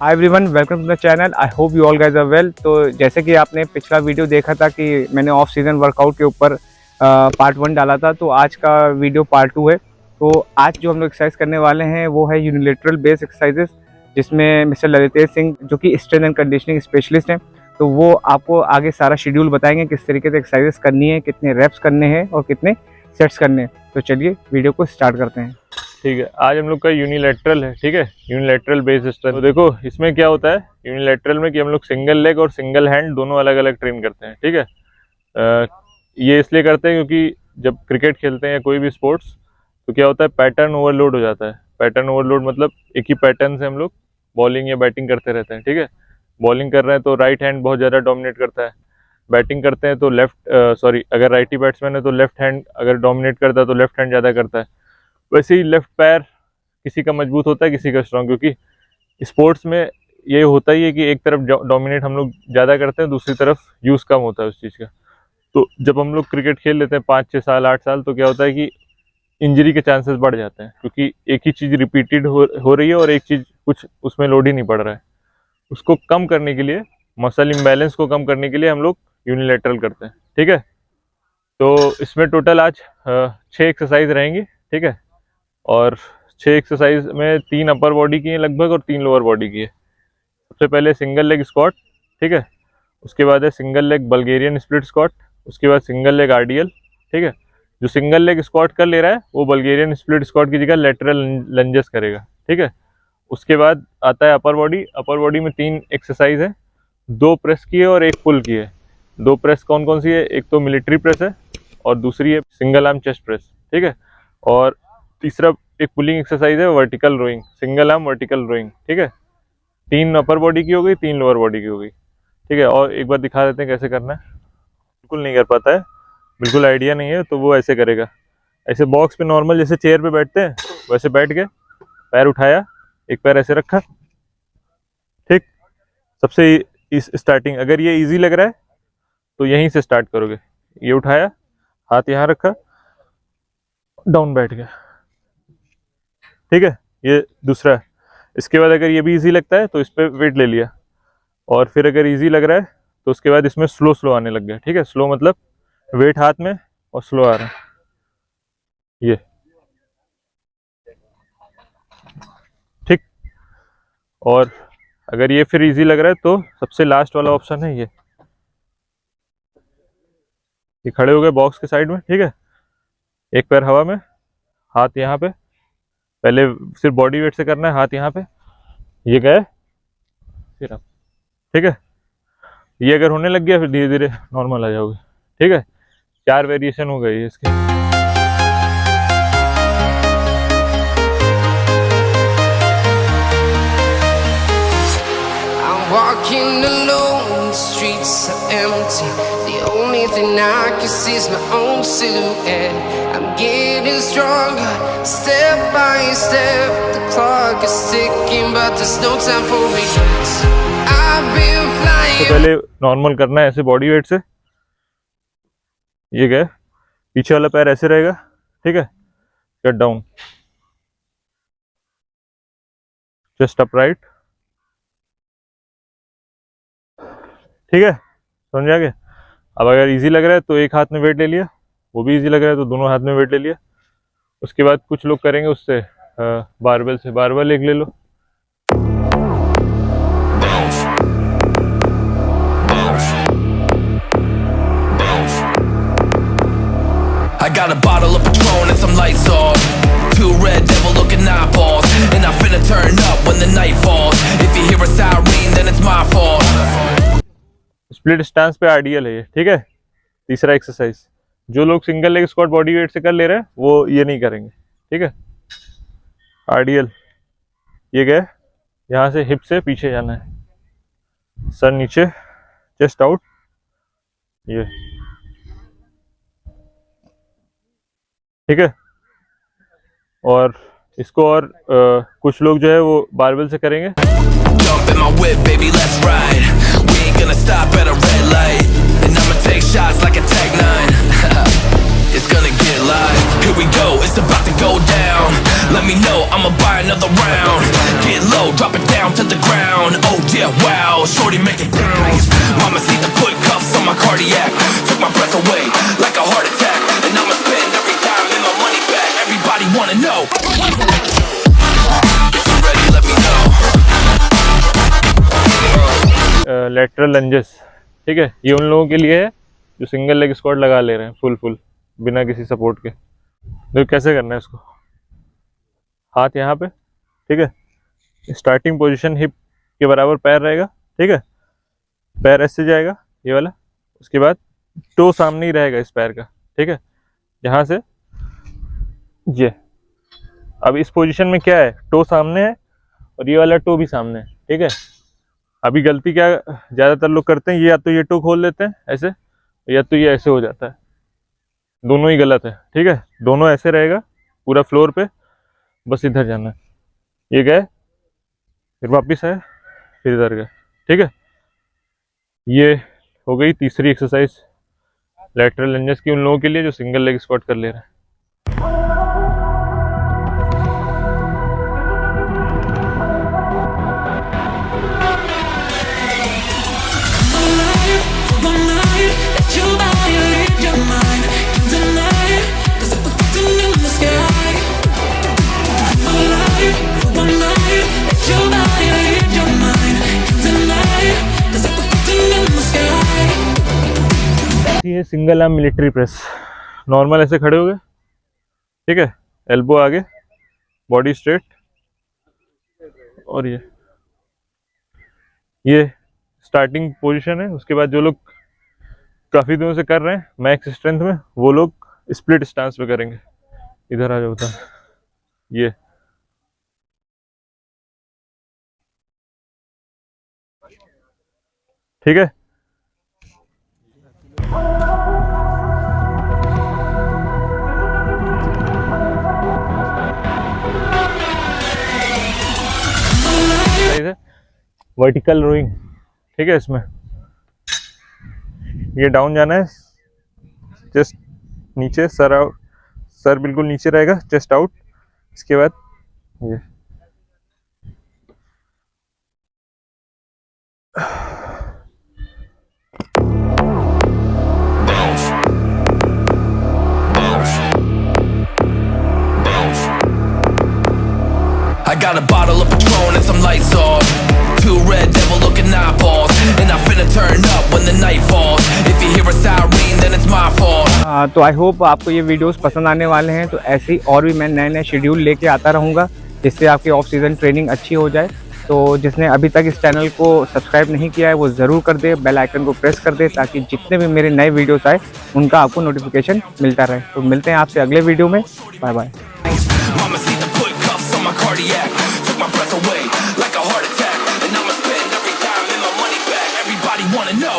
Hi everyone, welcome to the channel. I hope you all guys are well. तो जैसे कि आपने पिछला वीडियो देखा था कि मैंने ऑफ सीजन वर्कआउट के ऊपर पार्ट 1 डाला था, तो आज का वीडियो पार्ट 2 है। तो आज जो हम लोग एक्सरसाइज करने वाले हैं वो है यूनिलेटरल बेस एक्सरसाइजेस, जिसमें मिस्टर ललितेश सिंह जो कि स्ट्रेंथ एंड कंडीशनिंग स्पेशलिस्ट हैं, तो वो आपको आगे सारा शेड्यूल बताएंगे किस तरीके से एक्सरसाइजेस करनी है, कितने रेप्स करने हैं और कितने सेट्स करने हैं। तो चलिए वीडियो को स्टार्ट करते हैं। ठीक है, आज हम लोग का यूनिलैटरल है। ठीक है, यूनिलैटरल बेस स्ट्रेंथ। तो देखो इसमें क्या होता है यूनिलैटरल में कि हम लोग सिंगल लेग और सिंगल हैंड दोनों अलग अलग ट्रेन करते हैं। ठीक है, ये इसलिए करते हैं क्योंकि जब क्रिकेट खेलते हैं या कोई भी स्पोर्ट्स, तो क्या होता है पैटर्न ओवरलोड हो जाता है। पैटर्न ओवरलोड मतलब एक ही पैटर्न से हम लोग बॉलिंग या बैटिंग करते रहते हैं। ठीक है, बॉलिंग कर रहे हैं तो राइट हैंड बहुत ज़्यादा डोमिनेट करता है, बैटिंग करते हैं तो अगर राइटी बैट्समैन है तो लेफ्ट हैंड अगर डोमिनेट करता है तो लेफ्ट हैंड ज़्यादा करता है। वैसे ही लेफ्ट पैर किसी का मजबूत होता है किसी का स्ट्रांग, क्योंकि स्पोर्ट्स में ये होता ही है कि एक तरफ डोमिनेट हम लोग ज़्यादा करते हैं, दूसरी तरफ यूज़ कम होता है उस चीज़ का। तो जब हम लोग क्रिकेट खेल लेते हैं 5-6 साल 8 साल, तो क्या होता है कि इंजरी के चांसेस बढ़ जाते हैं, क्योंकि एक ही चीज़ रिपीटेड हो रही है और एक चीज़ कुछ उसमें लोड ही नहीं पड़ रहा है। उसको कम करने के लिए, मसल इम्बैलेंस को कम करने के लिए हम लोग यूनिलैटरल करते हैं। ठीक है, तो इसमें टोटल आज 6 एक्सरसाइज रहेंगी। ठीक है, और 6 एक्सरसाइज में 3 अपर बॉडी की है लगभग और 3 लोअर बॉडी की है। सबसे पहले सिंगल लेग स्क्वाट। ठीक है, उसके बाद है single leg Bulgarian split squat, उसके बाद सिंगल लेग आरडीएल। ठीक है, जो सिंगल लेग स्क्वाट कर ले रहा है वो बल्गेरियन स्प्लिट स्क्वाट की जगह लेटरल लंजेस करेगा। ठीक है, उसके बाद आता है अपर बॉडी। अपर बॉडी में 3 एक्सरसाइज है, 2 प्रेस की है और 1 पुल की है। 2 प्रेस कौन कौन सी है, एक तो मिलिट्री प्रेस है और दूसरी है सिंगल आर्म चेस्ट प्रेस। ठीक है, और तीसरा एक पुलिंग एक्सरसाइज है vertical rowing, single arm vertical rowing. ठीक है, 3 अपर बॉडी की हो गई, 3 लोअर बॉडी की हो गई। ठीक है, और एक बार दिखा देते हैं कैसे करना है। बिल्कुल नहीं कर पाता है, बिल्कुल आइडिया नहीं है, तो वो ऐसे करेगा। ऐसे बॉक्स पे नॉर्मल जैसे चेयर पे बैठते हैं वैसे बैठ के पैर उठाया, एक पैर ऐसे रखा। ठीक, सबसे इस स्टार्टिंग अगर ये इजी लग रहा है तो यहीं से स्टार्ट करोगे। ये उठाया, हाथ यहाँ रखा, डाउन बैठ गया। ठीक है, ये दूसरा है। इसके बाद अगर ये भी इजी लगता है तो इस पर वेट ले लिया, और फिर अगर इजी लग रहा है तो उसके बाद इसमें स्लो स्लो आने लग गया। ठीक है, स्लो मतलब वेट हाथ में और स्लो आ रहा है ये। ठीक, और अगर ये फिर इजी लग रहा है तो सबसे लास्ट वाला ऑप्शन है ये खड़े हो गए बॉक्स के साइड में। ठीक है, एक पैर हवा में, हाथ यहाँ पे, पहले सिर्फ बॉडी वेट से करना है, हाथ यहाँ पे, ये गए, फिर आप। ठीक है, ये अगर होने लग गया फिर धीरे धीरे नॉर्मल आ जाओगे। ठीक है, 4 वेरिएशन हो गई इसके। Walking alone, the streets are empty. The only thing I can see is my own silhouette. I'm getting stronger, step by step. The clock is ticking, but there's no time for regrets. I've been flying. तो पहले normal करना है ऐसे body weight से। ये गए, पीछे वाला पैर ऐसे रहेगा। ठीक है, कट डाउन, चेस्ट अपराइट। ठीक है, समझ आ गया। अब अगर इजी लग रहा है तो एक हाथ में वेट ले लिया, वो भी इजी लग रहा है तो दोनों हाथ में वेट ले लिया। उसके बाद कुछ लोग करेंगे उससे बारबेल से, बारबेल एक ले लो। I got a bottle of Patron and some lights off. 2 red devil looking eyeballs, and I'm finna turn up when the night falls. If you hear a siren, then it's my fault. Split stance पे आरडीएल है ये। ठीक है, तीसरा exercise. जो लोग single leg squat body weight से कर ले रहे हैं वो ये नहीं करेंगे। ठीक है, आरडीएल, ये गए, यहाँ से हिप से पीछे जाना है, सर नीचे, चेस्ट आउट, ये। ठीक है, और इसको और कुछ लोग जो है वो बारबेल से करेंगे। Jump in my whip, baby, let's ride. We ain't gonna stop at a red light, and I'ma take shots like a Tech 9. It's gonna get live. Here we go, it's about to go down. Let me know, I'ma buy another round. Get low, drop it down to the ground. Oh yeah, wow, shorty make it bounce. Mama see the put cuffs on my cardiac. Took my breath away like a heart attack. And I'ma spend every dime and my money back. Everybody wanna know. If you're ready, let me know. Lateral lunges, ठीक है, ये उन लोगों के लिए है जो single leg squat लगा ले रहे हैं फुल बिना किसी सपोर्ट के। देखो कैसे करना है इसको। हाथ यहाँ पे, ठीक है, स्टार्टिंग पोजीशन हिप के बराबर पैर रहेगा, ठीक है, पैर ऐसे जाएगा ये वाला, उसके बाद टो सामने ही रहेगा इस पैर का, ठीक है, यहाँ से ये। अब इस पोजीशन में क्या है, टो सामने है और ये वाला टो भी सामने है, ठीक है। अभी गलती क्या ज़्यादातर लोग करते हैं, ये या तो ये टो खोल लेते हैं ऐसे, या तो ये ऐसे हो जाता है, दोनों ही गलत है, ठीक है। दोनों ऐसे रहेगा पूरा फ्लोर पे, बस इधर जाना है, ये गए फिर वापस आए फिर इधर गए, ठीक है। ये हो गई तीसरी एक्सरसाइज लैटरल लंजेस की उन लोगों के लिए जो सिंगल लेग स्क्वाट कर ले रहे हैं। ये single arm military press, normal ऐसे खड़े हो गए, ठीक है, एल्बो आगे, बॉडी स्ट्रेट, और ये स्टार्टिंग पोजीशन है। उसके बाद जो लोग काफ़ी दिनों से कर रहे हैं मैक्स स्ट्रेंथ में, वो लोग स्प्लिट स्टांस पे करेंगे। इधर आ जाओ उधर, ये ठीक है। वर्टिकल रोइंग, ठीक है, इसमें ये डाउन जाना है, चेस्ट नीचे, सर आउट, सर बिल्कुल नीचे रहेगा, चेस्ट आउट, इसके बाद ये I got a bottle of Patron and some lights off. Two red devil looking eyeballs. And I'm finna turn up when the night falls. If you hear a siren then it's my fault. तो I hope आपको ये videos पसंद आने वाले हैं। तो ऐसे ही और भी मैं नए शेड्यूल लेके आता रहूँगा जिससे आपकी ऑफ सीज़न ट्रेनिंग अच्छी हो जाए। तो जिसने अभी तक इस चैनल को सब्सक्राइब नहीं किया है वो ज़रूर कर दे, बेल आइकन को प्रेस कर दे ताकि जितने भी मेरे नए वीडियोस आए उनका आपको नोटिफिकेशन मिलता रहे। तो मिलते हैं आपसे अगले वीडियो में, bye bye. Mama see the put cuffs on my cardiac. Took my breath away like a heart attack. And I'ma spend every dime and my money back. Everybody wanna know.